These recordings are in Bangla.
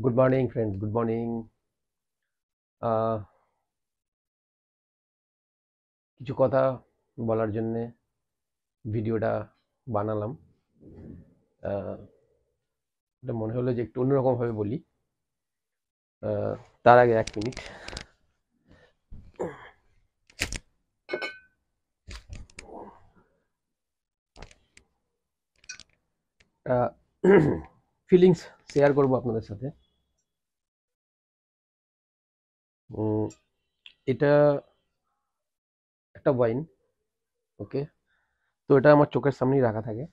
Good morning friends, good morning. কিছু কথা বলার জন্যে ভিডিওটা বানালাম। আহ, এটা মনে হলো যে একটু অন্যরকমভাবে বলি। তার আগে এক মিনিট। ফিলিংস শেয়ার করব আপনাদের সাথে। উম, এটা একটা ওয়াইন, ওকে। তো এটা আমার চোখের সামনেই রাখা থাকে,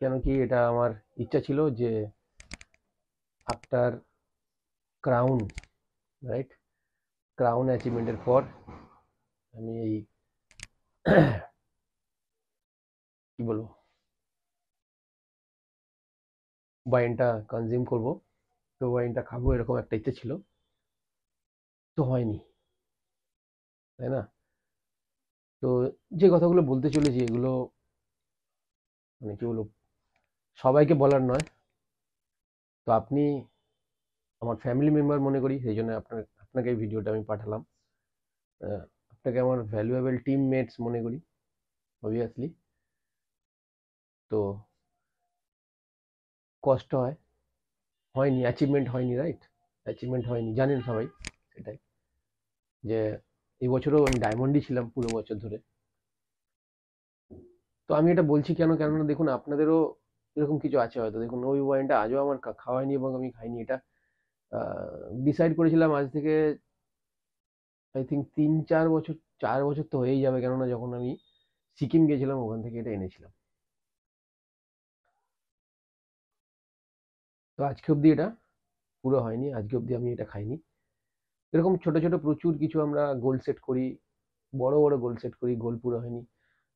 কেন কি এটা আমার ইচ্ছা ছিল যে আফটার ক্রাউন, রাইট, ক্রাউন অ্যাচিভমেন্টের পর আমি এই কি বলবো, ওয়াইনটা কনজিউম করব। তো ওয়াইনটা খাবো, এরকম একটা ইচ্ছে ছিল, তো হয়নি, তাই না? তো যে কথাগুলো বলতে চলেছি এগুলো মানে কি বলবো, সবাইকে বলার নয়। তো আপনি আমার ফ্যামিলি মেম্বার মনে করি, সেই জন্য আপনাকে এই ভিডিওটা আমি পাঠালাম। আহ, আপনাকে আমার ভ্যালুয়েবল টিমমেটস মনে করি, অবভিয়াসলি। তো কষ্ট হয়, হয়নি, অ্যাচিভমেন্ট হয়নি, রাইট, অ্যাচিভমেন্ট হয়নি, জানেন সবাই সেটাই। যে এই বছরও আমি ডায়মন্ডই ছিলাম পুরো বছর ধরে। তো আমি এটা বলছি কেন, কেননা দেখুন আপনাদেরও এরকম কিছু আছে হয়তো। দেখুন ওই ওয়াইনটা আজও আমার খাওয়া হয়নি এবং আমি খাইনি। এটা ডিসাইড করেছিলাম আজ থেকে আই থিঙ্ক 3-4 বছর, 4 বছর তো হয়েই যাবে, কেননা যখন আমি সিকিম গেছিলাম ওখান থেকে এটা এনেছিলাম। তো আজকে অবধি এটা পুরো হয়নি, আজকে অবধি আমি এটা খাইনি। এরকম ছোট ছোট প্রচুর কিছু আমরা গোল সেট করি, বড় বড় গোল সেট করি, গোল পুরো হয়নি।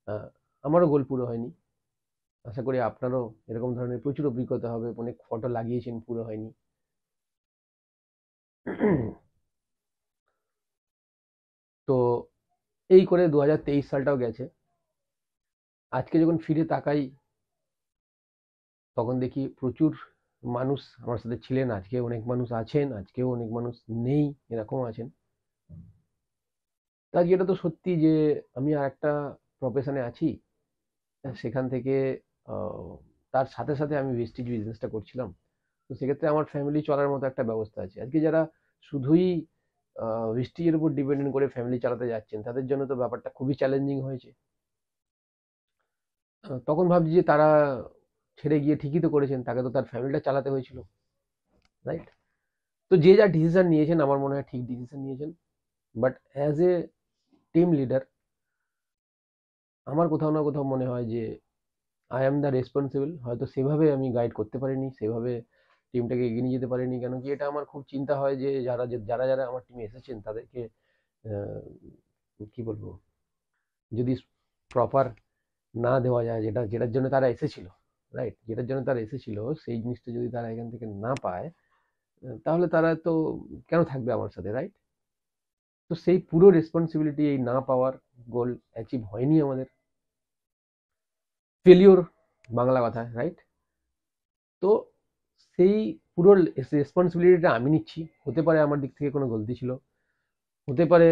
আহ, আমারও গোল পুরো হয়নি। আশা করি আপনারও এরকম ধরনের প্রচুর অভিজ্ঞতা হবে, অনেক ফটো লাগিয়েছেন, পুরো হয়নি। তো এই করে 2023 সালটাও গেছে। আজকে যখন ফিরে তাকাই তখন দেখি প্রচুর মানুষ আমার সাথে ছিলেন, আজকে অনেক মানুষ আছেন, আজকেও অনেক মানুষ নেই, এরকম আছেন। তা যেটা তো সত্যি যে আমি আর একটা প্রফেশনে আছি, সেখান থেকে আহ, তার সাথে সাথে আমি ভেস্টিজ বিজনেসটা করছিলাম। তো সেক্ষেত্রে আমার ফ্যামিলি চলার মতো একটা ব্যবস্থা আছে। আজকে যারা শুধুই ভেস্টিজের উপর ডিপেন্ডেন্ট করে ফ্যামিলি চালাতে যাচ্ছেন, তাদের জন্য তো ব্যাপারটা খুবই চ্যালেঞ্জিং হয়েছে। তখন ভাবছি যে তারা ছেড়ে গিয়ে ঠিকই তো করেছেন, তাকে তো তার ফ্যামিলিটা চালাতে হয়েছিল, রাইট? তো যে যা ডিসিশন নিয়েছেন আমার মনে হয় ঠিক ডিসিশন নিয়েছেন। But as a team leader আমার কোথাও না কোথাও মনে হয় যে আই অ্যাম দ্য রেসপন্সিবল। হয়তো সেভাবে আমি গাইড করতে পারিনি, সেভাবে টিমটাকে এগিয়ে নিয়ে যেতে পারিনি, কেন কি এটা আমার খুব চিন্তা হয় যে যারা যারা আমার টিমে এসেছেন তাদেরকে আহ, কি বলবো, যদি প্রপার না দেওয়া যায়, যেটার জন্য তারা এসেছিল, রাইট, যেটার জন্য তারা এসেছিল সেই জিনিসটা যদি তারা এখান থেকে না পায়, তাহলে তারা তো কেন থাকবে আমার সাথে, রাইট? তো সেই পুরো রেসপন্সিবিলিটি এই না পাওয়ার, গোল অ্যাচিভ হয়নি আমাদের, ফেলিওর বাংলা কথায়, রাইট? তো সেই পুরো রেসপন্সিবিলিটিটা আমি নিচ্ছি। হতে পারে আমার দিক থেকে কোনো গলতি ছিল, হতে পারে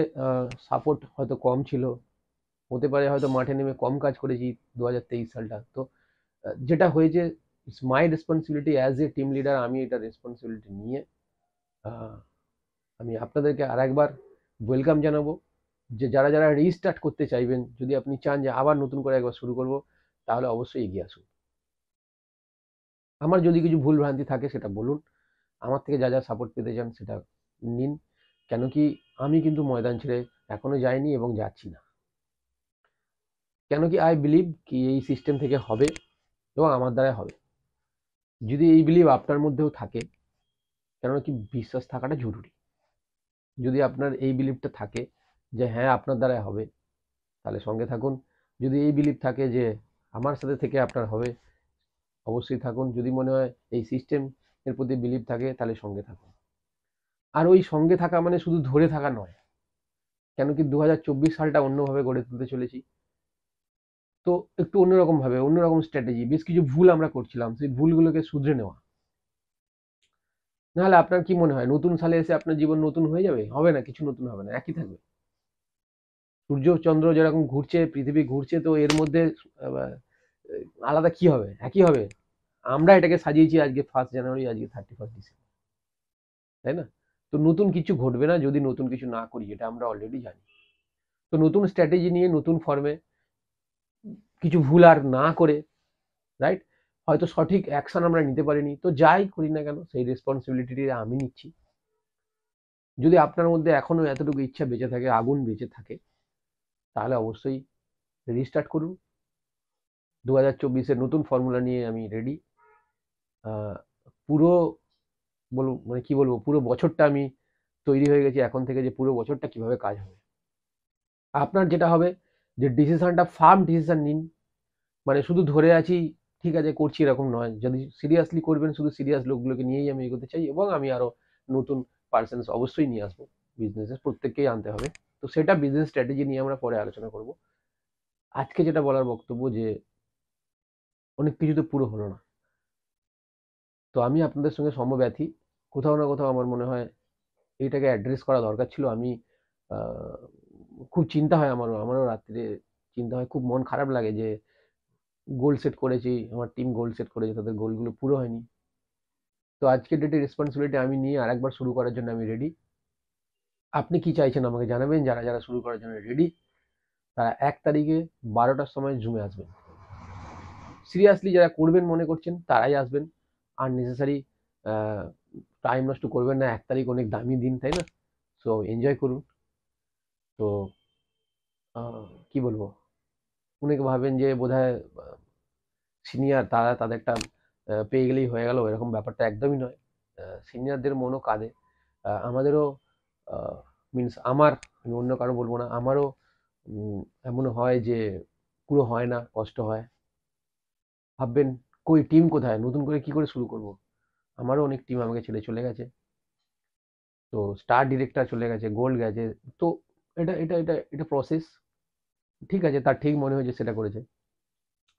সাপোর্ট হয়তো কম ছিল, হতে পারে হয়তো মাঠে নেমে কম কাজ করেছি 2023 সালটা। তো যেটা হয়েছে, it's my responsibility as a team leader, আমি এটা রেসপন্সিবিলিটি নিয়ে আহ, আমি আপনাদেরকে আর একবার ওয়েলকাম জানাবো যে যারা যারা রিস্টার্ট করতে চাইবেন, যদি আপনি চান যে আবার নতুন করে একবার শুরু করব, তাহলে অবশ্যই এগিয়ে আসুন। আমার যদি কিছু ভুল ভ্রান্তি থাকে সেটা বলুন, আমার থেকে যা যা সাপোর্ট পেতে চান সেটা নিন। কেন কি আমি কিন্তু ময়দান ছেড়ে এখনো যাইনি এবং যাচ্ছি না। কেন কি আই বিলিভ কি এই সিস্টেম থেকে হবে এবং আমার দ্বারা হবে। যদি এই বিলিভ আপনার মধ্যেও থাকে, কেননা কি বিশ্বাস থাকাটা জরুরি। যদি আপনার এই বিলিভটা থাকে যে হ্যাঁ আপনার দ্বারা হবে, তাহলে সঙ্গে থাকুন। যদি এই বিলিভ থাকে যে আমার সাথে থেকে আপনার হবে, অবশ্যই থাকুন। যদি মনে হয় এই সিস্টেম এর প্রতি বিলিভ থাকে, তাহলে সঙ্গে থাকুন। আর ওই সঙ্গে থাকা মানে শুধু ধরে থাকা নয়, কেন কি 2024 সালটা অন্যভাবে গড়ে তুলতে চলেছি। তো একটু অন্যরকম ভাবে, অন্যরকম স্ট্র্যাটেজি, বেশ কিছু ভুল আমরা করছিলাম, সেই ভুলগুলোকে শুধরে নেওয়া। নাহলে আপনার কি মনে হয় নতুন সালে এসে আপনার জীবন নতুন হয়ে যাবে? হবে না, কিছু নতুন হবে না, একই থাকবে। সূর্য চন্দ্র যেরকম ঘুরছে, পৃথিবী ঘুরছে, তো এর মধ্যে আহ, আলাদা কি হবে? একই হবে। আমরা এটাকে সাজিয়েছি আজকে 1 জানুয়ারি, আজকে 31 ডিসেম্বর, তাই না? তো নতুন কিছু ঘটবে না যদি নতুন কিছু না করি, এটা আমরা অলরেডি জানি। তো নতুন স্ট্র্যাটেজি নিয়ে নতুন ফর্মে কিছু ভুল আর না করে, রাইট, হয়তো সঠিক অ্যাকশন আমরা নিতে পারিনি, তো যাই করি না কেন সেই রেসপন্সিবিলিটি আমি নিচ্ছি। যদি আপনার মধ্যে এখনো এতটুকু ইচ্ছা বেঁচে থাকে, আগুন বেঁচে থাকে, তাহলে অবশ্যই রিস্টার্ট করুন। 2024-এর নতুন ফর্মুলা নিয়ে আমি রেডি। পুরো মানে কি বলবো, পুরো বছরটা আমি তৈরি হয়ে গেছি এখন থেকে, যে পুরো বছরটা কিভাবে কাজ হবে। আপনার যেটা হবে, যে ডিসিশনটা ফার্ম ডিসিশন নিন। মানে শুধু ধরে আছি, ঠিক আছে করছি, এরকম নয়। যদি সিরিয়াসলি করবেন, শুধু সিরিয়াস লোকগুলোকে নিয়েই আমি এগোতে চাই, এবং আমি আরো নতুন পার্সনস অবশ্যই নিয়ে আসবো। বিজনেসের প্রত্যেককেই আনতে হবে। তো সেটা বিজনেস স্ট্র্যাটেজি নিয়ে আমরা পরে আলোচনা করব। আজকে যেটা বলার বক্তব্য, যে অনেক কিছু তো পুরো হলো না, তো আমি আপনাদের সঙ্গে সমব্যথী। কোথাও না কোথাও আমার মনে হয় এইটাকে অ্যাড্রেস করা দরকার ছিল। আমি আহ, খুব চিন্তা হয়, আমারও রাত্রে চিন্তা হয়, খুব মন খারাপ লাগে যে গোল সেট করেছি, আমার টিম গোল সেট করেছে, তাদের গোলগুলো পুরো হয়নি। তো আজকের ডেটে রেসপন্সিবিলিটি আমি নিয়ে আরেকবার শুরু করার জন্য আমি রেডি। আপনি কি চাইছেন আমাকে জানাবেন। যারা যারা শুরু করার জন্য রেডি, তারা 1 তারিখে 12টার সময় জুমে আসবেন। সিরিয়াসলি যারা করবেন মনে করছেন তারাই আসবেন। আর নেসেসারি টাইম নষ্ট করবেন না। 1 তারিখ অনেক দামি দিন, তাই না? সো এনজয় করুন। তো কি বলবো, অনেকে ভাবেন যে বোধহয় সিনিয়র, তারা তাদেরটা পেয়ে গেলেই হয়ে গেল, এরকম ব্যাপারটা একদমই নয়। সিনিয়রদের মনও কাঁদে। আমাদেরও মিনস আমার, আমি অন্য কারো বলবো না, আমারও এমন হয় যে পুরো হয় না, কষ্ট হয়। ভাববেন কই টিম কোথায়, নতুন করে কি করে শুরু করব। আমারও অনেক টিম আমাকে ছেড়ে চলে গেছে। তো স্টার ডিরেক্টর চলে গেছে, গোল্ড গেছে। তো এটা এটা এটা এটা প্রসেস। ঠিক আছে, তার ঠিক মনে হয়েছে সেটা করেছে।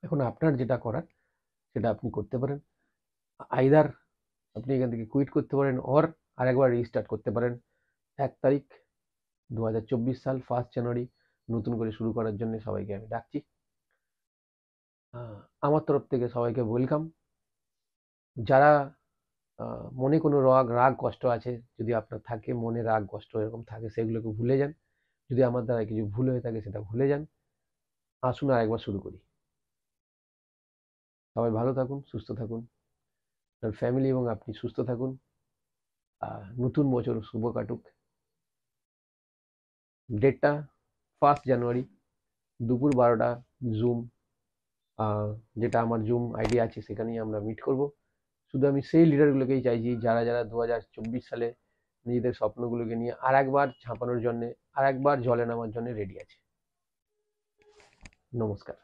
এখন আপনার যেটা করার সেটা আপনি করতে পারেন। আইদার আপনি এখান থেকে কুইট করতে পারেন, অর আরেকবার রিস্টার্ট করতে পারেন। 1 তারিখ 2024 সাল 1 জানুয়ারি নতুন করে শুরু করার জন্য সবাইকে আমি ডাকছি। আমার তরফ থেকে সবাইকে ওয়েলকাম। যারা মনে কোনো রাগ রাগ কষ্ট আছে, যদি আপনার থাকে মনে রাগ কষ্ট এরকম থাকে, সেগুলোকে ভুলে যান। যদি আমার দ্বারা কিছু ভুল হয়ে থাকে সেটা ভুলে যান। আসুন আর একবার শুরু করি। সবাই ভালো থাকুন, সুস্থ থাকুন, আপনার ফ্যামিলি এবং আপনি সুস্থ থাকুন। নতুন বছর শুভ কাটুক। ডেটটা 1 জানুয়ারি, দুপুর 12টা, জুম, যেটা আমার জুম আইডি আছে সেখানেই আমরা মিট করব। শুধু আমি সেই লিডারগুলোকেই চাইছি যারা যারা 2024 সালে নিজেদের স্বপ্নগুলোকে নিয়ে আর একবার ঝাঁপানোর জন্যে, আর একবার জলে নামার জন্য রেডি আছে। নমস্কার।